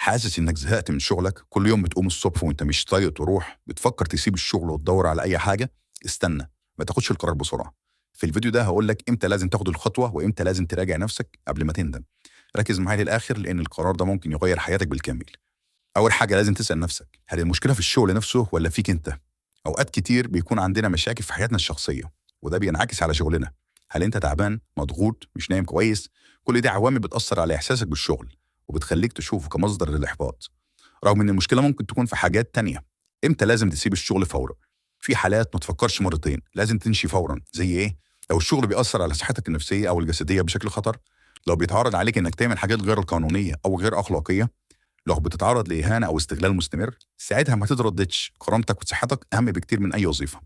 حاسس إنك زهقت من شغلك، كل يوم بتقوم الصبح وأنت مش طايق تروح، بتفكر تسيب الشغل وتدور على أي حاجة. استنى، ما تاخدش القرار بسرعة. في الفيديو ده هقول لك إمتى لازم تاخد الخطوة وإمتى لازم تراجع نفسك قبل ما تندم. ركز معايا للآخر لأن القرار ده ممكن يغير حياتك بالكامل. أول حاجة لازم تسأل نفسك، هل المشكلة في الشغل نفسه ولا فيك أنت؟ أوقات كتير بيكون عندنا مشاكل في حياتنا الشخصية وده بينعكس على شغلنا. هل أنت تعبان، مضغوط، مش نايم كويس؟ كل دي عوامل بتأثر على إحساسك بالشغل وبتخليك تشوفه كمصدر للإحباط، رغم إن المشكلة ممكن تكون في حاجات تانية. إمتى لازم تسيب الشغل فورا؟ في حالات ما تفكرش مرتين، لازم تمشي فورا. زي إيه؟ لو الشغل بيأثر على صحتك النفسية أو الجسدية بشكل خطر، لو بيتعرض عليك إنك تعمل حاجات غير قانونية أو غير أخلاقية، لو بتتعرض لإهانة أو استغلال مستمر، ساعتها ما تترددش. كرامتك وصحتك أهم بكتير من أي وظيفة.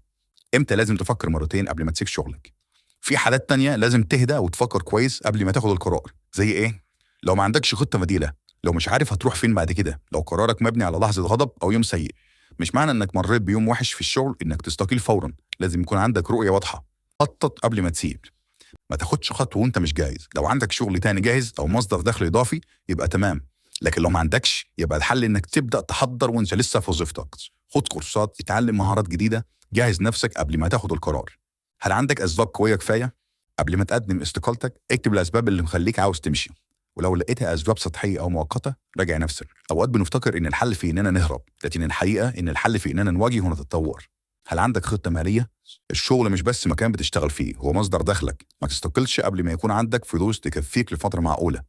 إمتى لازم تفكر مرتين قبل ما تسيب شغلك؟ في حالات تانية لازم تهدى وتفكر كويس قبل ما تاخد القرار. زي إيه؟ لو ما عندكش خطة بديلة، لو مش عارف هتروح فين بعد كده، لو قرارك مبني على لحظة غضب أو يوم سيء. مش معنى إنك مريت بيوم وحش في الشغل إنك تستقيل فورا، لازم يكون عندك رؤية واضحة. خطط قبل ما تسيب. ما تاخدش خطوة وانت مش جاهز. لو عندك شغل تاني جاهز أو مصدر دخل إضافي يبقى تمام، لكن لو ما عندكش يبقى الحل إنك تبدأ تحضر وانت لسه في وظيفتك. خد كورسات، اتعلم مهارات جديدة، جهز نفسك قبل ما تاخد القرار. هل عندك أسباب قوية كفاية؟ قبل ما تقدم استقالتك اكتب الأسباب اللي مخليك عاوز تمشي، ولو لقيتها أسباب سطحية أو مؤقتة راجع نفسك. أوقات بنفتكر إن الحل في إننا نهرب، لكن الحقيقة إن الحل في إننا نواجه ونتطور. هل عندك خطة مالية؟ الشغل مش بس مكان بتشتغل فيه، هو مصدر دخلك. ما تستقلش قبل ما يكون عندك فلوس تكفيك لفترة معقولة.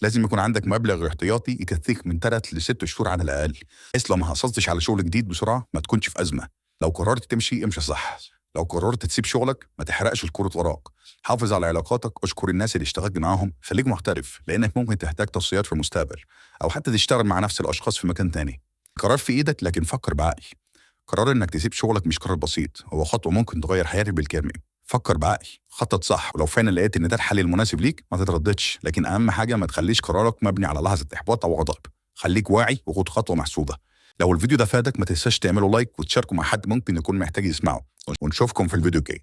لازم يكون عندك مبلغ احتياطي يكفيك من 3 ل6 شهور على الأقل، بحيث لو ما حصلتش على شغل جديد بسرعة ما تكونش في أزمة. لو قررت تمشي امشي صح. لو قررت تسيب شغلك ما تحرقش الكرة وراك. حافظ على علاقاتك، اشكر الناس اللي اشتغلت معاهم، خليك محترف لأنك ممكن تحتاج توصيات في المستقبل، أو حتى تشتغل مع نفس الأشخاص في مكان تاني. قرار في إيدك لكن فكر بعقل. قرار انك تسيب شغلك مش قرار بسيط، هو خطوه ممكن تغير حياتك بالكامل. فكر بعقل، خطط صح، ولو فعلا لقيت ان ده الحل المناسب ليك ما تترددش. لكن اهم حاجه ما تخليش قرارك مبني على لحظه احباط او غضب. خليك واعي وخد خطوه محسوبه. لو الفيديو ده فادك ما تنساش تعمله لايك وتشاركه مع حد ممكن يكون محتاج يسمعه، ونشوفكم في الفيديو الجاي.